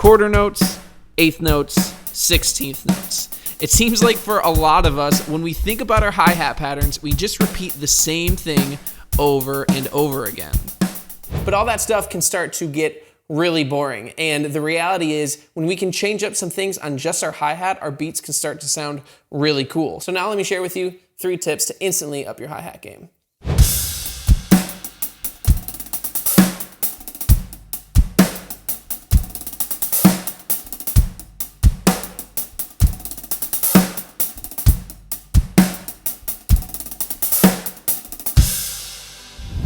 quarter notes, eighth notes, 16th notes. It seems like for a lot of us, when we think about our hi-hat patterns, we just repeat the same thing over and over again. But all that stuff can start to get really boring. And the reality is, when we can change up some things on just our hi-hat, our beats can start to sound really cool. So now let me share with you 3 tips to instantly up your hi-hat game.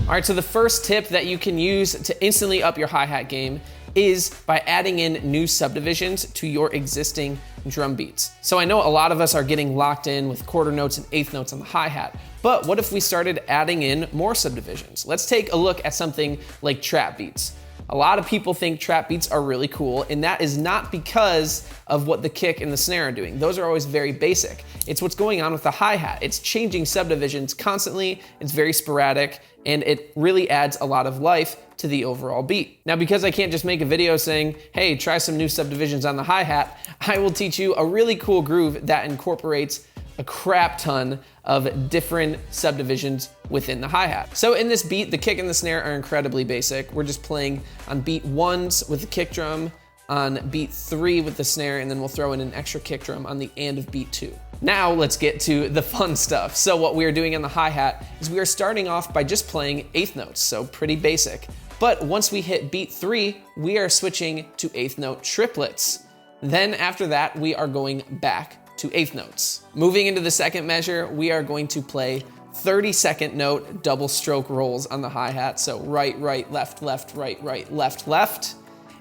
All right, so the first tip that you can use to instantly up your hi-hat game is by adding in new subdivisions to your existing drum beats. So I know a lot of us are getting locked in with quarter notes and eighth notes on the hi-hat, but what if we started adding in more subdivisions? Let's take a look at something like trap beats. A lot of people think trap beats are really cool, and that is not because of what the kick and the snare are doing. Those are always very basic. It's what's going on with the hi-hat. It's changing subdivisions constantly, it's very sporadic, and it really adds a lot of life to the overall beat. Now, because I can't just make a video saying, hey, try some new subdivisions on the hi-hat, I will teach you a really cool groove that incorporates a crap ton of different subdivisions within the hi-hat. So in this beat, the kick and the snare are incredibly basic. We're just playing on beat 1s with the kick drum, on beat 3 with the snare, and then we'll throw in an extra kick drum on the end of beat 2. Now let's get to the fun stuff. So what we are doing on the hi-hat is we are starting off by just playing eighth notes, so pretty basic. But once we hit beat 3, we are switching to eighth note triplets. Then after that, we are going back to eighth notes. Moving into the second measure, we are going to play 30-second note double stroke rolls on the hi-hat. So right, right, left, left, right, right, left, left.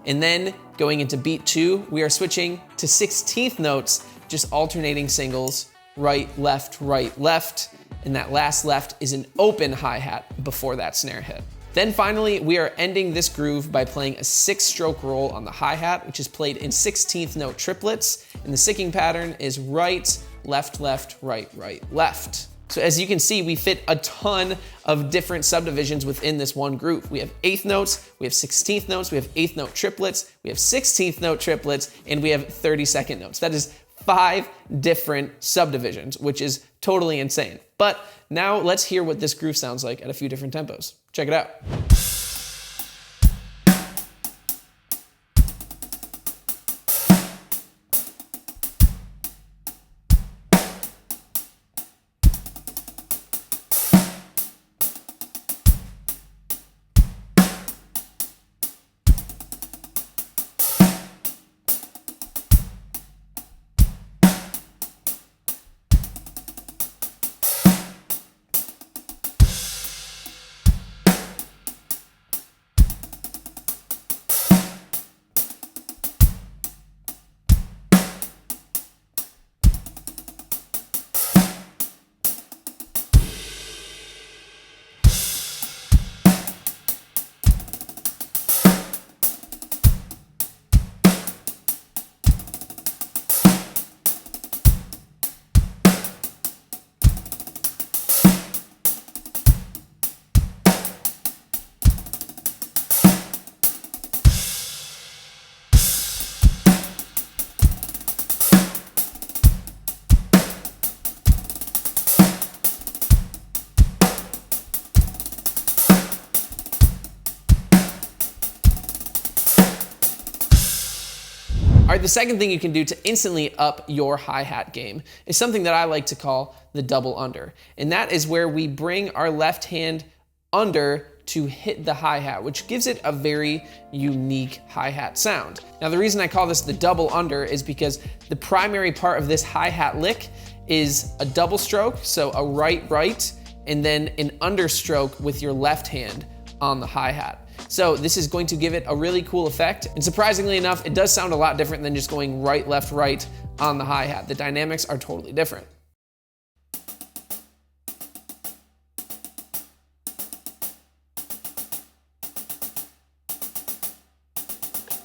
And then going into beat 2, we are switching to 16th notes, just alternating singles, right, left, and that last left is an open hi-hat before that snare hit. Then finally, we are ending this groove by playing a 6-stroke roll on the hi-hat, which is played in 16th note triplets, and the sicking pattern is right, left, right, left. So as you can see, we fit a ton of different subdivisions within this one groove. We have eighth notes, we have 16th notes, we have eighth note triplets, we have 16th note triplets, and we have 30-second notes. That is 5 different subdivisions, which is totally insane. But now let's hear what this groove sounds like at a few different tempos. Check it out. All right, the second thing you can do to instantly up your hi-hat game is something that I like to call the double under. And that is where we bring our left hand under to hit the hi-hat, which gives it a very unique hi-hat sound. Now, the reason I call this the double under is because the primary part of this hi-hat lick is a double stroke, so a right, right, and then an understroke with your left hand on the hi-hat. So this is going to give it a really cool effect. And surprisingly enough, it does sound a lot different than just going right, right on the hi-hat. The dynamics are totally different.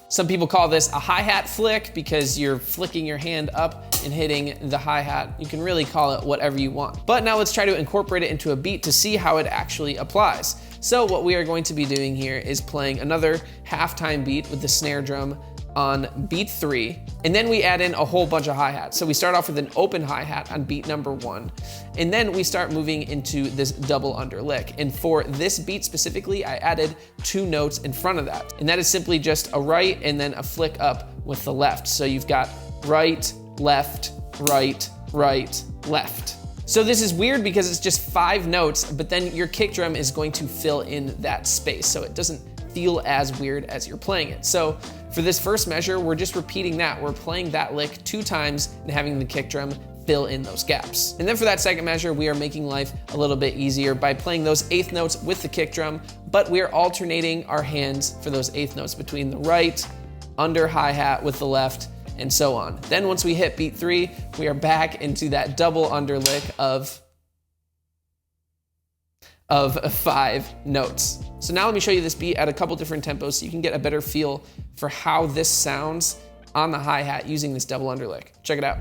Some people call this a hi-hat flick because you're flicking your hand up and hitting the hi-hat. You can really call it whatever you want. But now let's try to incorporate it into a beat to see how it actually applies. So what we are going to be doing here is playing another halftime beat with the snare drum on beat 3, and then we add in a whole bunch of hi-hats. So we start off with an open hi-hat on beat number 1, and then we start moving into this double under lick. And for this beat specifically, I added 2 notes in front of that. And that is simply just a right and then a flick up with the left. So you've got right, left, right, right, left. So this is weird because it's just 5 notes, but then your kick drum is going to fill in that space. So it doesn't feel as weird as you're playing it. So for this first measure, we're just repeating that. We're playing that lick 2 times and having the kick drum fill in those gaps. And then for that second measure, we are making life a little bit easier by playing those 8th notes with the kick drum, but we are alternating our hands for those 8th notes between the right, under hi-hat with the left, and so on. Then once we hit beat 3, we are back into that double under lick of 5 notes. So now let me show you this beat at a couple different tempos so you can get a better feel for how this sounds on the hi-hat using this double under lick. Check it out.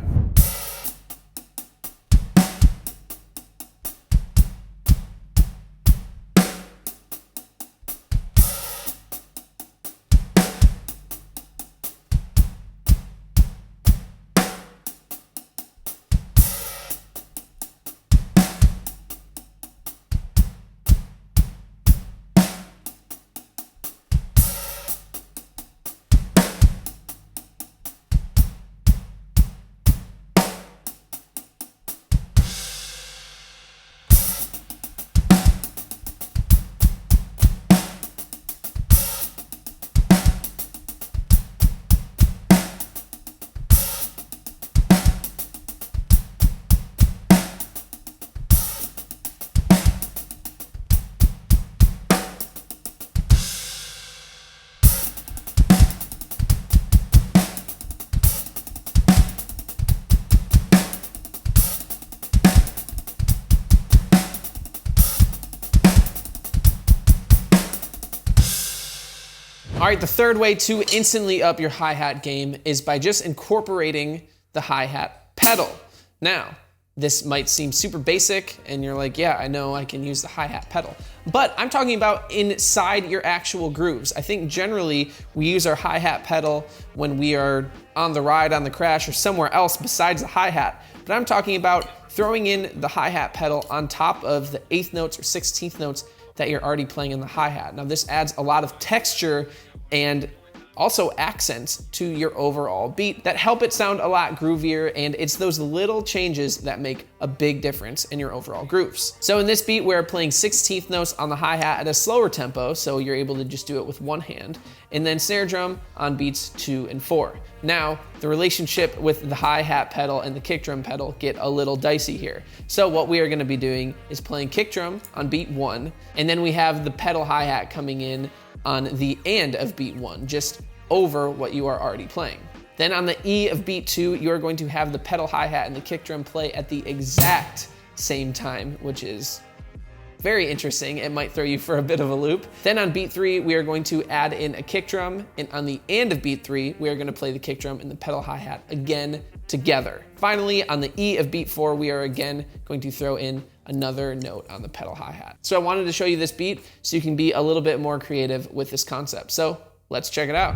All right, the third way to instantly up your hi-hat game is by just incorporating the hi-hat pedal. Now, this might seem super basic and you're like, yeah, I know I can use the hi-hat pedal. But I'm talking about inside your actual grooves. I think generally we use our hi-hat pedal when we are on the ride, on the crash, or somewhere else besides the hi-hat. But I'm talking about throwing in the hi-hat pedal on top of the 8th notes or 16th notes that you're already playing in the hi-hat. Now this adds a lot of texture and also accents to your overall beat that help it sound a lot groovier, and it's those little changes that make a big difference in your overall grooves. So in this beat, we're playing 16th notes on the hi-hat at a slower tempo, so you're able to just do it with one hand, and then snare drum on beats 2 and 4. Now, the relationship with the hi-hat pedal and the kick drum pedal get a little dicey here. So what we are gonna be doing is playing kick drum on beat 1, and then we have the pedal hi-hat coming in on the end of beat 1, just over what you are already playing. Then on the E of beat 2, you're going to have the pedal hi-hat and the kick drum play at the exact same time, which is very interesting. It might throw you for a bit of a loop. Then on beat 3, we are going to add in a kick drum, and on the end of beat 3, we are gonna play the kick drum and the pedal hi-hat again together. Finally, on the E of beat 4, we are again going to throw in another note on the pedal hi-hat. So I wanted to show you this beat so you can be a little bit more creative with this concept. So let's check it out.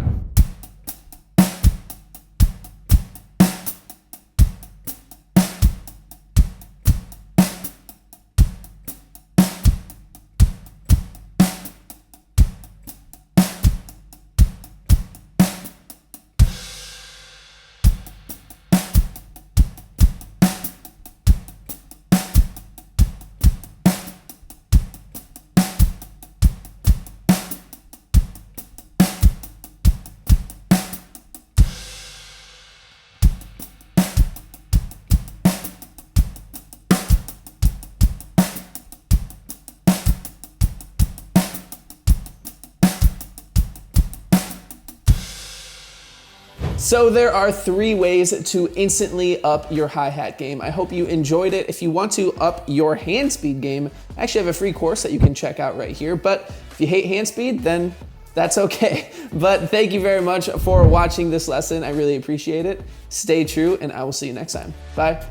So there are 3 ways to instantly up your hi-hat game. I hope you enjoyed it. If you want to up your hand speed game, I actually have a free course that you can check out right here. But if you hate hand speed, then that's okay. But thank you very much for watching this lesson. I really appreciate it. Stay true, and I will see you next time. Bye.